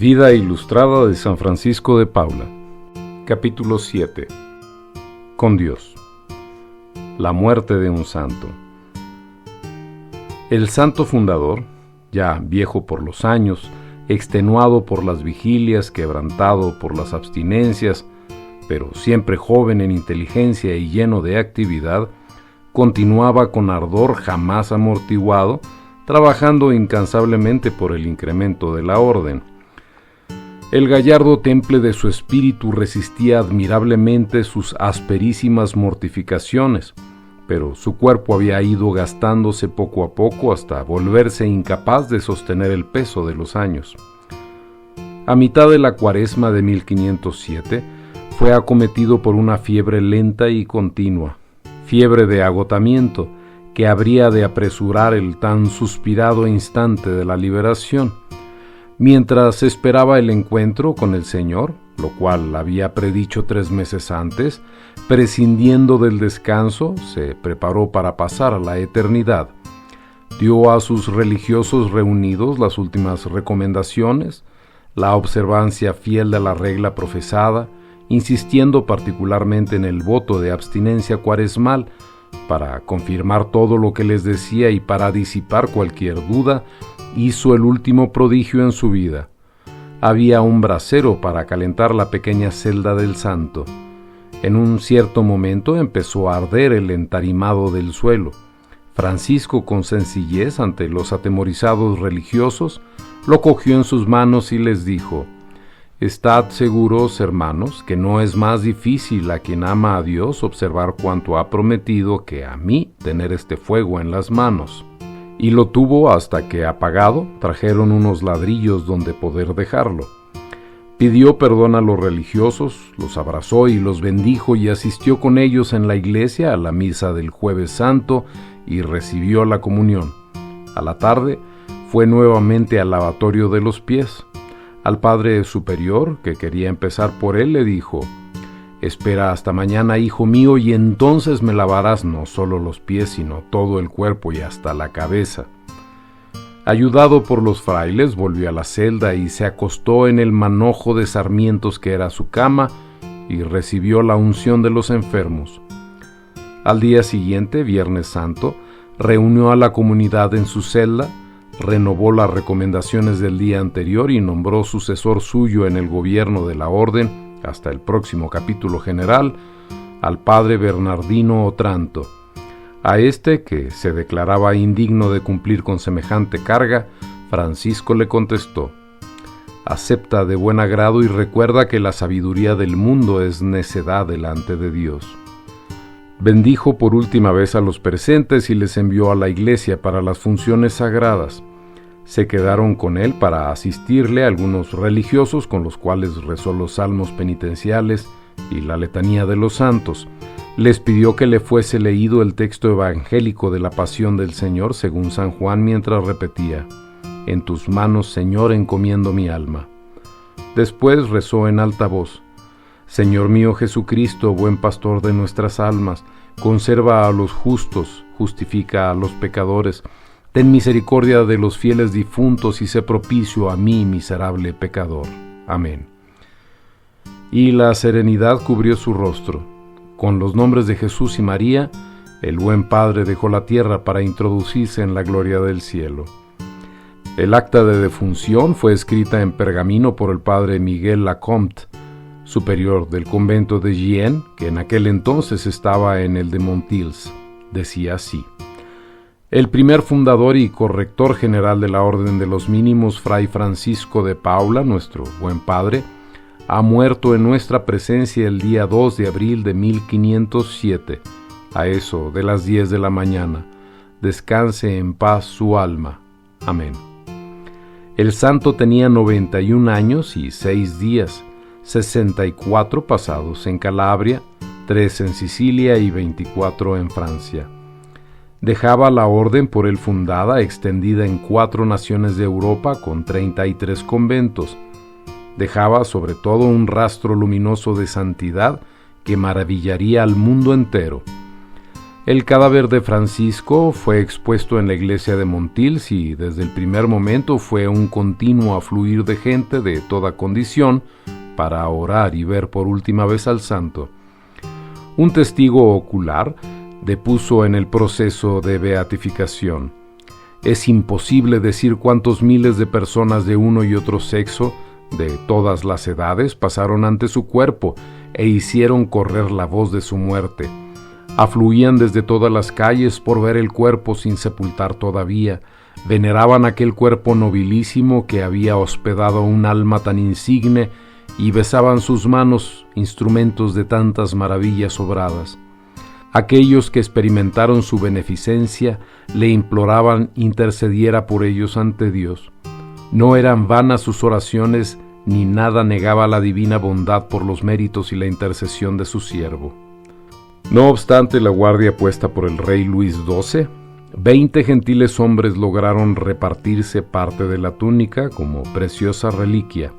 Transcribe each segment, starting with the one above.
Vida ilustrada de San Francisco de Paula. Capítulo 7. Con Dios. La muerte de un santo. El santo fundador, ya viejo por los años, extenuado por las vigilias, quebrantado por las abstinencias, pero siempre joven en inteligencia y lleno de actividad, continuaba con ardor jamás amortiguado, trabajando incansablemente por el incremento de la orden. El gallardo temple de su espíritu resistía admirablemente sus asperísimas mortificaciones, pero su cuerpo había ido gastándose poco a poco hasta volverse incapaz de sostener el peso de los años. A mitad de la Cuaresma de 1507, fue acometido por una fiebre lenta y continua, fiebre de agotamiento, que habría de apresurar el tan suspirado instante de la liberación. Mientras esperaba el encuentro con el Señor, lo cual había predicho 3 meses antes, prescindiendo del descanso, se preparó para pasar a la eternidad. Dio a sus religiosos reunidos las últimas recomendaciones, la observancia fiel de la regla profesada, insistiendo particularmente en el voto de abstinencia cuaresmal, para confirmar todo lo que les decía y para disipar cualquier duda. Hizo el último prodigio en su vida. Había un brasero para calentar la pequeña celda del santo. En un cierto momento empezó a arder el entarimado del suelo. Francisco, con sencillez ante los atemorizados religiosos, lo cogió en sus manos y les dijo: «Estad seguros, hermanos, que no es más difícil a quien ama a Dios observar cuanto ha prometido que a mí tener este fuego en las manos». Y lo tuvo hasta que, apagado, trajeron unos ladrillos donde poder dejarlo. Pidió perdón a los religiosos, los abrazó y los bendijo y asistió con ellos en la iglesia a la misa del Jueves Santo y recibió la comunión. A la tarde fue nuevamente al lavatorio de los pies. Al padre superior, que quería empezar por él, le dijo: «Espera hasta mañana, hijo mío, y entonces me lavarás no solo los pies, sino todo el cuerpo y hasta la cabeza». Ayudado por los frailes, volvió a la celda y se acostó en el manojo de sarmientos que era su cama y recibió la unción de los enfermos. Al día siguiente, Viernes Santo, reunió a la comunidad en su celda, renovó las recomendaciones del día anterior y nombró sucesor suyo en el gobierno de la orden, hasta el próximo capítulo general, al padre Bernardino Otranto. A este, que se declaraba indigno de cumplir con semejante carga, Francisco le contestó: «Acepta de buen agrado y recuerda que la sabiduría del mundo es necedad delante de Dios». Bendijo por última vez a los presentes y les envió a la iglesia para las funciones sagradas. Se quedaron con él para asistirle algunos religiosos con los cuales rezó los salmos penitenciales y la letanía de los santos. Les pidió que le fuese leído el texto evangélico de la pasión del Señor según San Juan mientras repetía: «En tus manos, Señor, encomiendo mi alma». Después rezó en alta voz: «Señor mío Jesucristo, buen pastor de nuestras almas, conserva a los justos, justifica a los pecadores, ten misericordia de los fieles difuntos y sé propicio a mí, miserable pecador. Amén». Y la serenidad cubrió su rostro. Con los nombres de Jesús y María, el buen Padre dejó la tierra para introducirse en la gloria del cielo. El acta de defunción fue escrita en pergamino por el padre Miguel Lacomte, superior del convento de Gien, que en aquel entonces estaba en el de Montils. Decía así: «El primer fundador y corrector general de la Orden de los Mínimos, Fray Francisco de Paula, nuestro buen padre, ha muerto en nuestra presencia el día 2 de abril de 1507, a eso de las 10 de la mañana. Descanse en paz su alma. Amén». El santo tenía 91 años y 6 días, 64 pasados en Calabria, 3 en Sicilia y 24 en Francia. Dejaba la orden por él fundada, extendida en 4 naciones de Europa con 33 conventos. Dejaba sobre todo un rastro luminoso de santidad que maravillaría al mundo entero. El cadáver de Francisco fue expuesto en la iglesia de Montils y desde el primer momento fue un continuo afluir de gente de toda condición para orar y ver por última vez al santo. Un testigo ocular depuso en el proceso de beatificación: es imposible decir cuántos miles de personas de uno y otro sexo, de todas las edades, pasaron ante su cuerpo e hicieron correr la voz de su muerte. Afluían desde todas las calles por ver el cuerpo sin sepultar todavía, veneraban aquel cuerpo nobilísimo que había hospedado un alma tan insigne y besaban sus manos, instrumentos de tantas maravillas obradas. Aquellos que experimentaron su beneficencia le imploraban intercediera por ellos ante Dios. No eran vanas sus oraciones, ni nada negaba la divina bondad por los méritos y la intercesión de su siervo. No obstante la guardia puesta por el rey Luis XII, 20 gentiles hombres lograron repartirse parte de la túnica como preciosa reliquia,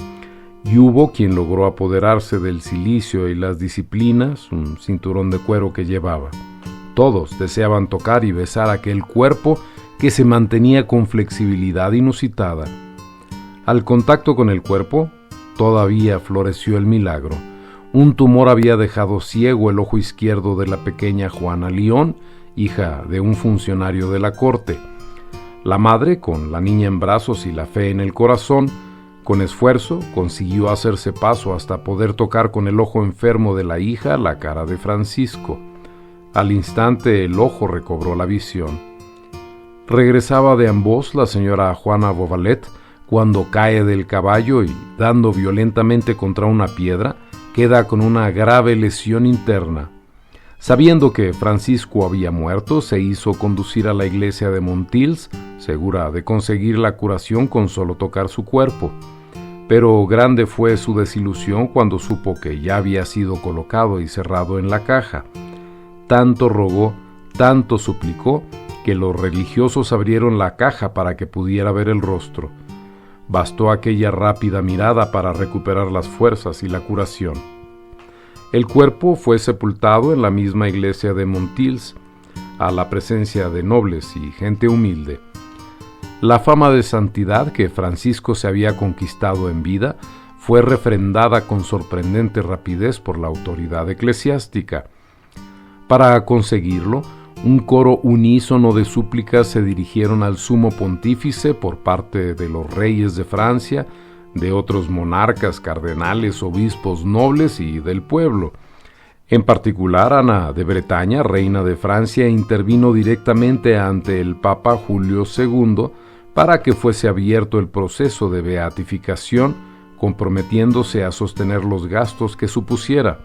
y hubo quien logró apoderarse del cilicio y las disciplinas, un cinturón de cuero que llevaba. Todos deseaban tocar y besar aquel cuerpo que se mantenía con flexibilidad inusitada. Al contacto con el cuerpo, todavía floreció el milagro. Un tumor había dejado ciego el ojo izquierdo de la pequeña Juana León, hija de un funcionario de la corte. La madre, con la niña en brazos y la fe en el corazón, con esfuerzo consiguió hacerse paso hasta poder tocar con el ojo enfermo de la hija la cara de Francisco. Al instante el ojo recobró la visión. Regresaba de Ambos la señora Juana Beauvalet cuando cae del caballo y, dando violentamente contra una piedra, queda con una grave lesión interna. Sabiendo que Francisco había muerto, se hizo conducir a la iglesia de Montils, segura de conseguir la curación con solo tocar su cuerpo. Pero grande fue su desilusión cuando supo que ya había sido colocado y cerrado en la caja. Tanto rogó, tanto suplicó, que los religiosos abrieron la caja para que pudiera ver el rostro. Bastó aquella rápida mirada para recuperar las fuerzas y la curación. El cuerpo fue sepultado en la misma iglesia de Montils, a la presencia de nobles y gente humilde. La fama de santidad que Francisco se había conquistado en vida fue refrendada con sorprendente rapidez por la autoridad eclesiástica. Para conseguirlo, un coro unísono de súplicas se dirigieron al sumo pontífice por parte de los reyes de Francia, de otros monarcas, cardenales, obispos, nobles y del pueblo. En particular, Ana de Bretaña, reina de Francia, intervino directamente ante el Papa Julio II para que fuese abierto el proceso de beatificación, comprometiéndose a sostener los gastos que supusiera.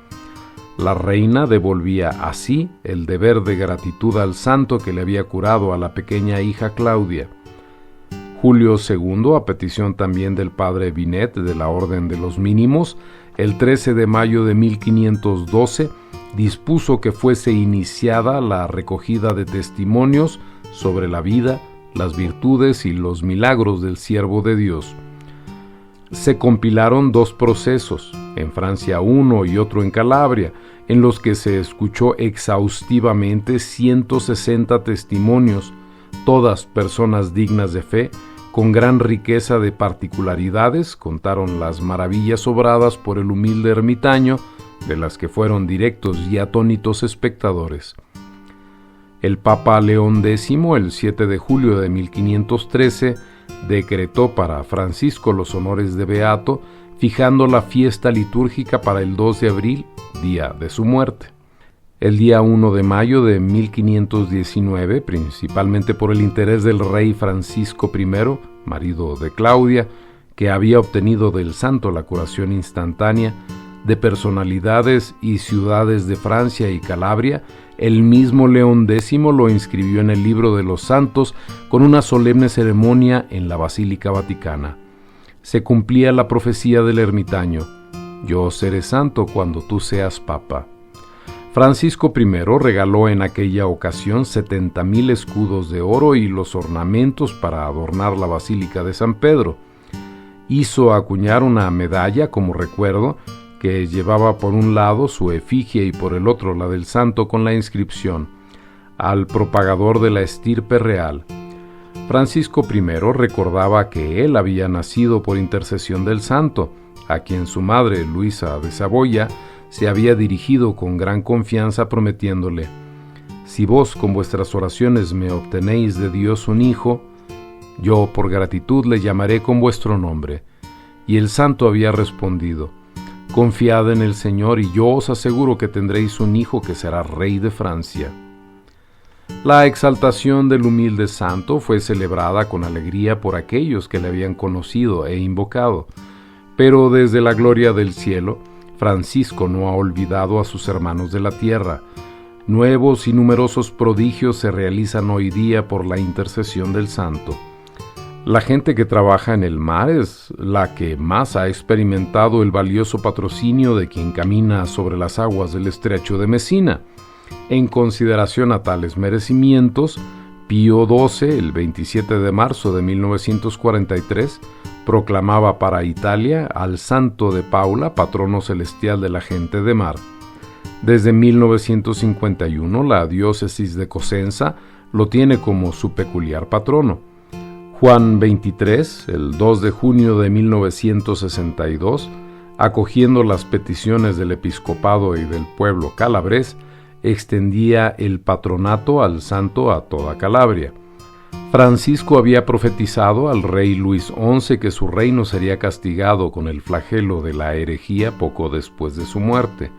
La reina devolvía así el deber de gratitud al santo que le había curado a la pequeña hija Claudia. Julio II, a petición también del padre Binet de la Orden de los Mínimos, el 13 de mayo de 1512, dispuso que fuese iniciada la recogida de testimonios sobre la vida, las virtudes y los milagros del siervo de Dios. Se compilaron 2 procesos, en Francia uno y otro en Calabria, en los que se escuchó exhaustivamente 160 testimonios, todas personas dignas de fe, con gran riqueza de particularidades, contaron las maravillas obradas por el humilde ermitaño, de las que fueron directos y atónitos espectadores. El Papa León X, el 7 de julio de 1513, decretó para Francisco los honores de beato, fijando la fiesta litúrgica para el 2 de abril, día de su muerte. El día 1 de mayo de 1519, principalmente por el interés del rey Francisco I, marido de Claudia, que había obtenido del santo la curación instantánea, de personalidades y ciudades de Francia y Calabria, el mismo León X lo inscribió en el libro de los santos con una solemne ceremonia en la Basílica Vaticana. Se cumplía la profecía del ermitaño: yo seré santo cuando tú seas papa. Francisco I regaló en aquella ocasión 70,000 escudos de oro y los ornamentos para adornar la Basílica de San Pedro. Hizo acuñar una medalla como recuerdo que llevaba por un lado su efigie y por el otro la del santo con la inscripción: al propagador de la estirpe real. Francisco I recordaba que él había nacido por intercesión del santo, a quien su madre, Luisa de Saboya, se había dirigido con gran confianza prometiéndole: «Si vos con vuestras oraciones me obtenéis de Dios un hijo, yo por gratitud le llamaré con vuestro nombre». Y el santo había respondido: «Confiad en el Señor y yo os aseguro que tendréis un hijo que será rey de Francia». La exaltación del humilde santo fue celebrada con alegría por aquellos que le habían conocido e invocado, pero desde la gloria del cielo, Francisco no ha olvidado a sus hermanos de la tierra. Nuevos y numerosos prodigios se realizan hoy día por la intercesión del santo. La gente que trabaja en el mar es la que más ha experimentado el valioso patrocinio de quien camina sobre las aguas del estrecho de Mesina. En consideración a tales merecimientos, Pío XII, el 27 de marzo de 1943, proclamaba para Italia al santo de Paula, patrono celestial de la gente de mar. Desde 1951, la diócesis de Cosenza lo tiene como su peculiar patrono. Juan XXIII, el 2 de junio de 1962, acogiendo las peticiones del episcopado y del pueblo calabrés, extendía el patronato al santo a toda Calabria. Francisco había profetizado al rey Luis XI que su reino sería castigado con el flagelo de la herejía poco después de su muerte.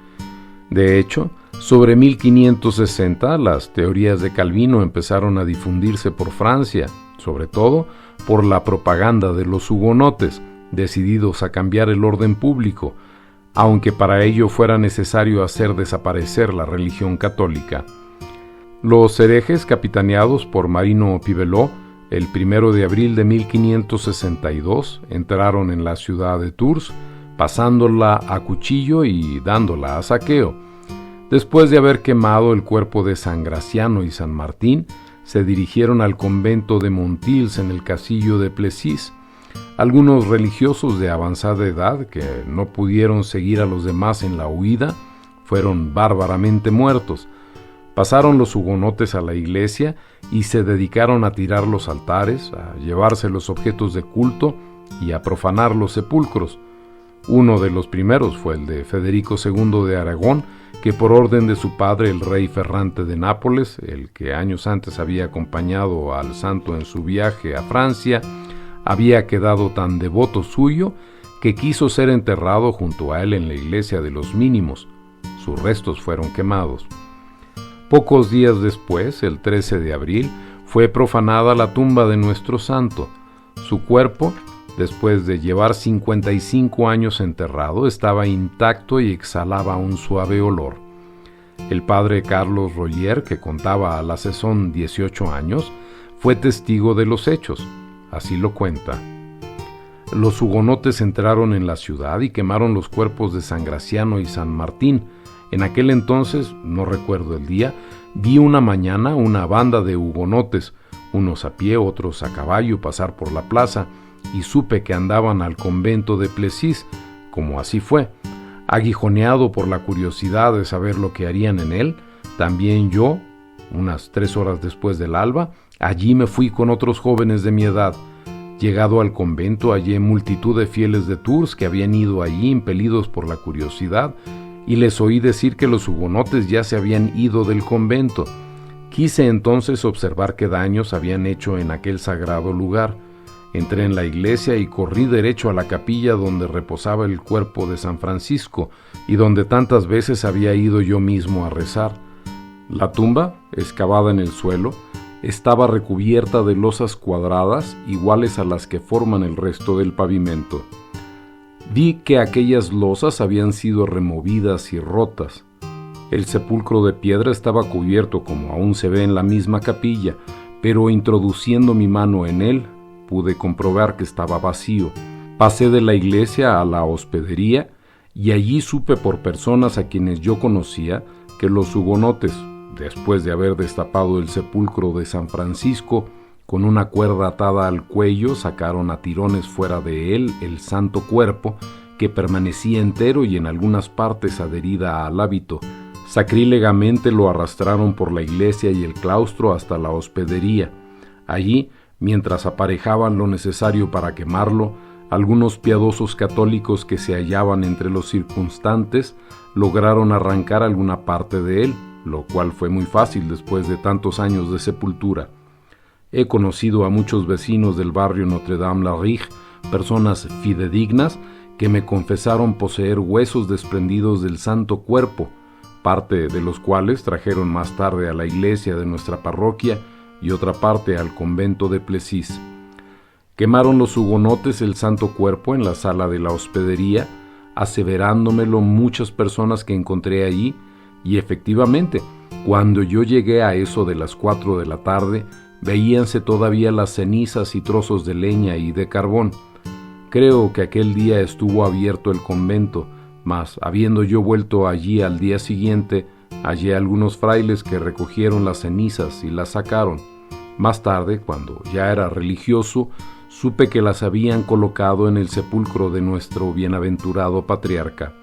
De hecho, sobre 1560 las teorías de Calvino empezaron a difundirse por Francia, sobre todo por la propaganda de los hugonotes, decididos a cambiar el orden público, aunque para ello fuera necesario hacer desaparecer la religión católica. Los herejes, capitaneados por Marino Pivelot, el 1 de abril de 1562, entraron en la ciudad de Tours, pasándola a cuchillo y dándola a saqueo. Después de haber quemado el cuerpo de San Graciano y San Martín, se dirigieron al convento de Montils en el castillo de Plessis. Algunos religiosos de avanzada edad, que no pudieron seguir a los demás en la huida, fueron bárbaramente muertos. Pasaron los hugonotes a la iglesia y se dedicaron a tirar los altares, a llevarse los objetos de culto y a profanar los sepulcros. Uno de los primeros fue el de Federico II de Aragón, que por orden de su padre, el rey Ferrante de Nápoles, el que años antes había acompañado al santo en su viaje a Francia, había quedado tan devoto suyo que quiso ser enterrado junto a él en la iglesia de los Mínimos. Sus restos fueron quemados. Pocos días después, el 13 de abril, fue profanada la tumba de nuestro santo. Su cuerpo, después de llevar 55 años enterrado, estaba intacto y exhalaba un suave olor. El padre Carlos Royer, que contaba a la sazón 18 años, fue testigo de los hechos. Así lo cuenta. Los hugonotes entraron en la ciudad y quemaron los cuerpos de San Graciano y San Martín. En aquel entonces, no recuerdo el día, vi una mañana una banda de hugonotes, unos a pie, otros a caballo, pasar por la plaza, y supe que andaban al convento de Plessis, como así fue. Aguijoneado por la curiosidad de saber lo que harían en él, también yo, unas 3 horas después del alba, allí me fui con otros jóvenes de mi edad. Llegado al convento, hallé multitud de fieles de Tours que habían ido allí impelidos por la curiosidad, y les oí decir que los hugonotes ya se habían ido del convento. Quise entonces observar qué daños habían hecho en aquel sagrado lugar. Entré en la iglesia y corrí derecho a la capilla donde reposaba el cuerpo de San Francisco y donde tantas veces había ido yo mismo a rezar. La tumba, excavada en el suelo, estaba recubierta de losas cuadradas iguales a las que forman el resto del pavimento. Vi que aquellas losas habían sido removidas y rotas. El sepulcro de piedra estaba cubierto como aún se ve en la misma capilla, pero introduciendo mi mano en él, pude comprobar que estaba vacío. Pasé de la iglesia a la hospedería y allí supe por personas a quienes yo conocía que los hugonotes, después de haber destapado el sepulcro de San Francisco, con una cuerda atada al cuello sacaron a tirones fuera de él el santo cuerpo, que permanecía entero y en algunas partes adherida al hábito, Sacrílegamente lo arrastraron por la iglesia y el claustro hasta la hospedería. Allí, mientras aparejaban lo necesario para quemarlo, algunos piadosos católicos que se hallaban entre los circunstantes lograron arrancar alguna parte de él, lo cual fue muy fácil después de tantos años de sepultura. He conocido a muchos vecinos del barrio Notre-Dame-la-Riche, personas fidedignas, que me confesaron poseer huesos desprendidos del Santo Cuerpo, parte de los cuales trajeron más tarde a la iglesia de nuestra parroquia y otra parte al convento de Plessis. Quemaron los hugonotes el Santo Cuerpo en la sala de la hospedería, aseverándomelo muchas personas que encontré allí, y efectivamente, cuando yo llegué a eso de las 4 de la tarde, veíanse todavía las cenizas y trozos de leña y de carbón. Creo que aquel día estuvo abierto el convento, mas habiendo yo vuelto allí al día siguiente, hallé algunos frailes que recogieron las cenizas y las sacaron. Más tarde, cuando ya era religioso, supe que las habían colocado en el sepulcro de nuestro bienaventurado patriarca.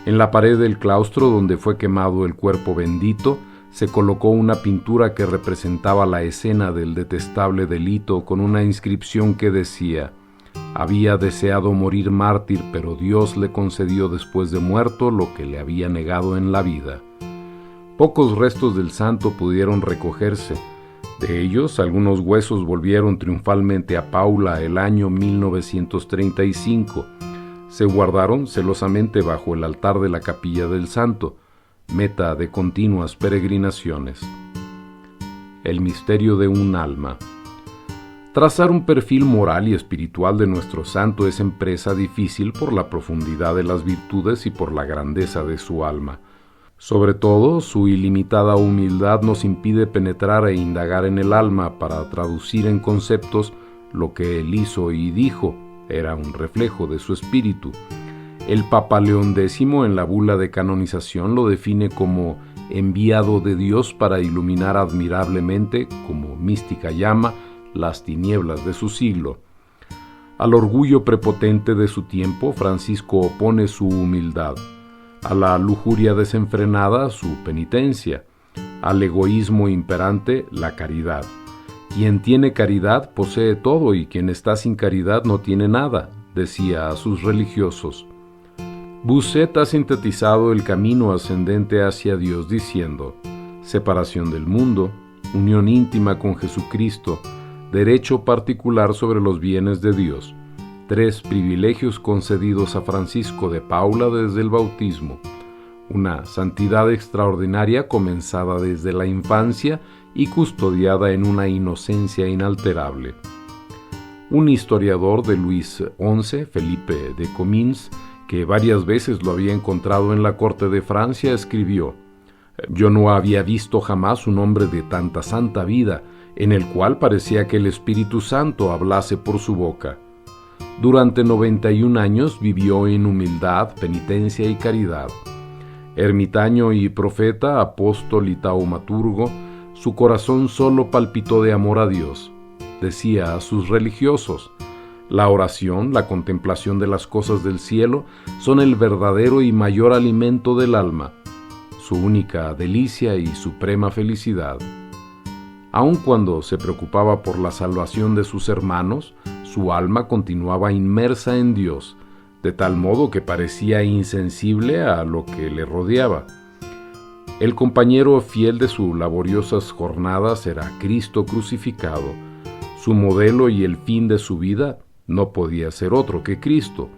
En la pared del claustro donde fue quemado el cuerpo bendito, se colocó una pintura que representaba la escena del detestable delito con una inscripción que decía: había deseado morir mártir, pero Dios le concedió después de muerto lo que le había negado en la vida. Pocos restos del santo pudieron recogerse. De ellos, algunos huesos volvieron triunfalmente a Paula el año 1935. Se guardaron celosamente bajo el altar de la capilla del santo, meta de continuas peregrinaciones. El misterio de un alma. Trazar un perfil moral y espiritual de nuestro santo es empresa difícil por la profundidad de las virtudes y por la grandeza de su alma. Sobre todo, su ilimitada humildad nos impide penetrar e indagar en el alma para traducir en conceptos lo que él hizo y dijo. Era un reflejo de su espíritu. El Papa León X en la bula de canonización lo define como enviado de Dios para iluminar admirablemente, como mística llama, las tinieblas de su siglo. Al orgullo prepotente de su tiempo, Francisco opone su humildad. A la lujuria desenfrenada, su penitencia. Al egoísmo imperante, la caridad. Quien tiene caridad posee todo y quien está sin caridad no tiene nada, decía a sus religiosos. Bossuet ha sintetizado el camino ascendente hacia Dios diciendo: separación del mundo, unión íntima con Jesucristo, derecho particular sobre los bienes de Dios, 3 privilegios concedidos a Francisco de Paula desde el bautismo, una santidad extraordinaria comenzada desde la infancia y custodiada en una inocencia inalterable. Un historiador de Luis XI, Felipe de Comines, que varias veces lo había encontrado en la corte de Francia, escribió: «Yo no había visto jamás un hombre de tanta santa vida, en el cual parecía que el Espíritu Santo hablase por su boca». Durante 91 años vivió en humildad, penitencia y caridad. Ermitaño y profeta, apóstol y taumaturgo, su corazón solo palpitó de amor a Dios. Decía a sus religiosos: la oración, la contemplación de las cosas del cielo, son el verdadero y mayor alimento del alma, su única delicia y suprema felicidad. Aun cuando se preocupaba por la salvación de sus hermanos, su alma continuaba inmersa en Dios, de tal modo que parecía insensible a lo que le rodeaba. El compañero fiel de sus laboriosas jornadas era Cristo crucificado. Su modelo y el fin de su vida no podía ser otro que Cristo.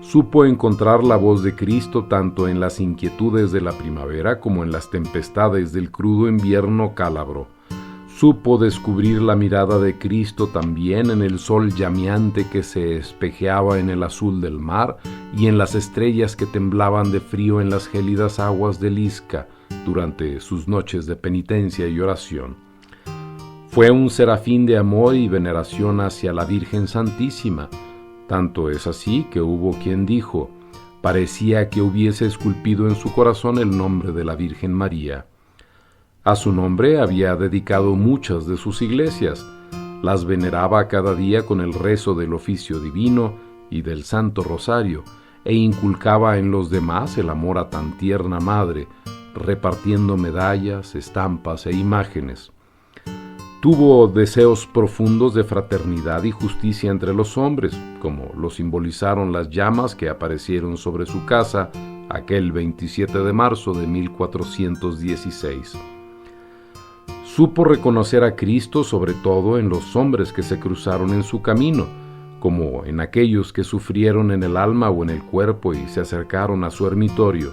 Supo encontrar la voz de Cristo tanto en las inquietudes de la primavera como en las tempestades del crudo invierno cálabro. Supo descubrir la mirada de Cristo también en el sol llameante que se espejeaba en el azul del mar y en las estrellas que temblaban de frío en las gélidas aguas del Isca durante sus noches de penitencia y oración. Fue un serafín de amor y veneración hacia la Virgen Santísima. Tanto es así que hubo quien dijo: parecía que hubiese esculpido en su corazón el nombre de la Virgen María. A su nombre había dedicado muchas de sus iglesias, las veneraba cada día con el rezo del oficio divino y del Santo Rosario, e inculcaba en los demás el amor a tan tierna madre, repartiendo medallas, estampas e imágenes. Tuvo deseos profundos de fraternidad y justicia entre los hombres, como lo simbolizaron las llamas que aparecieron sobre su casa aquel 27 de marzo de 1416. Supo reconocer a Cristo sobre todo en los hombres que se cruzaron en su camino, como en aquellos que sufrieron en el alma o en el cuerpo y se acercaron a su ermitorio.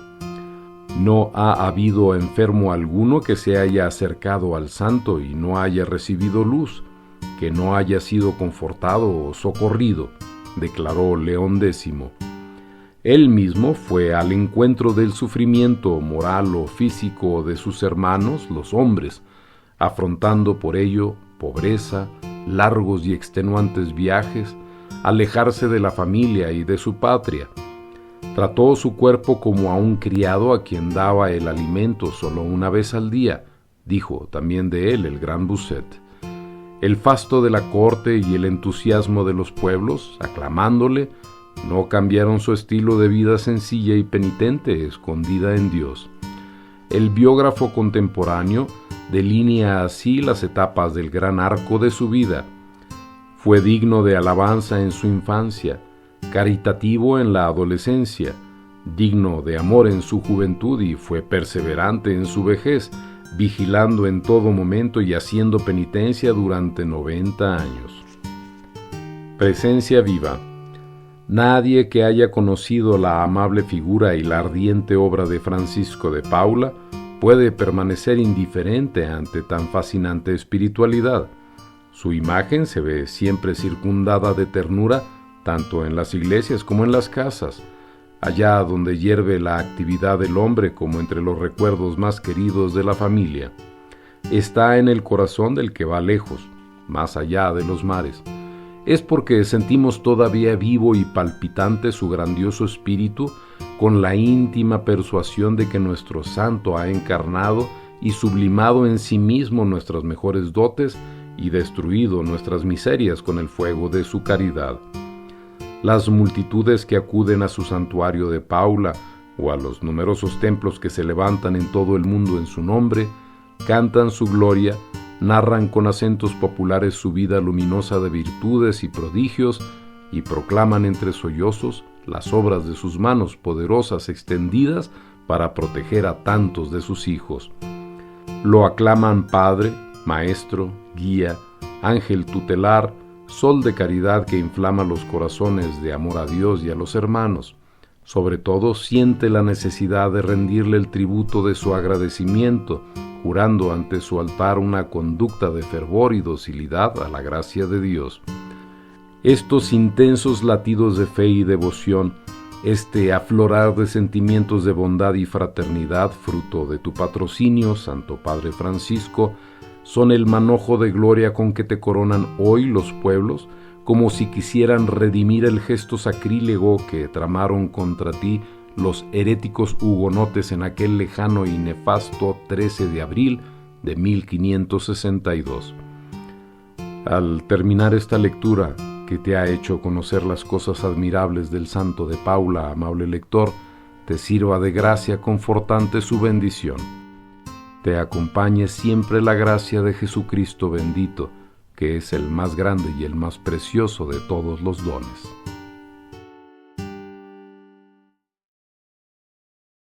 No ha habido enfermo alguno que se haya acercado al santo y no haya recibido luz, que no haya sido confortado o socorrido, declaró León X. Él mismo fue al encuentro del sufrimiento moral o físico de sus hermanos, los hombres, afrontando por ello pobreza, largos y extenuantes viajes, alejarse de la familia y de su patria. Trató su cuerpo como a un criado a quien daba el alimento solo una vez al día, dijo también de él el gran Bossuet. El fasto de la corte y el entusiasmo de los pueblos, aclamándole, no cambiaron su estilo de vida sencilla y penitente, escondida en Dios. El biógrafo contemporáneo delinea así las etapas del gran arco de su vida. Fue digno de alabanza en su infancia, caritativo en la adolescencia, digno de amor en su juventud y fue perseverante en su vejez, vigilando en todo momento y haciendo penitencia durante 90 años. Presencia viva. Nadie que haya conocido la amable figura y la ardiente obra de Francisco de Paula puede permanecer indiferente ante tan fascinante espiritualidad. Su imagen se ve siempre circundada de ternura, tanto en las iglesias como en las casas, allá donde hierve la actividad del hombre como entre los recuerdos más queridos de la familia. Está en el corazón del que va lejos, más allá de los mares. Es porque sentimos todavía vivo y palpitante su grandioso espíritu, con la íntima persuasión de que nuestro santo ha encarnado y sublimado en sí mismo nuestras mejores dotes y destruido nuestras miserias con el fuego de su caridad. Las multitudes que acuden a su santuario de Paula o a los numerosos templos que se levantan en todo el mundo en su nombre, cantan su gloria, narran con acentos populares su vida luminosa de virtudes y prodigios y proclaman entre sollozos las obras de sus manos poderosas extendidas para proteger a tantos de sus hijos. Lo aclaman Padre, Maestro, Guía, Ángel tutelar, Sol de caridad que inflama los corazones de amor a Dios y a los hermanos. Sobre todo siente la necesidad de rendirle el tributo de su agradecimiento, jurando ante su altar una conducta de fervor y docilidad a la gracia de Dios. Estos intensos latidos de fe y devoción, este aflorar de sentimientos de bondad y fraternidad, fruto de tu patrocinio, Santo Padre Francisco, son el manojo de gloria con que te coronan hoy los pueblos, como si quisieran redimir el gesto sacrílego que tramaron contra ti los heréticos hugonotes en aquel lejano y nefasto 13 de abril de 1562. Al terminar esta lectura, que te ha hecho conocer las cosas admirables del santo de Paula, amable lector, te sirva de gracia confortante su bendición. Te acompañe siempre la gracia de Jesucristo bendito, que es el más grande y el más precioso de todos los dones.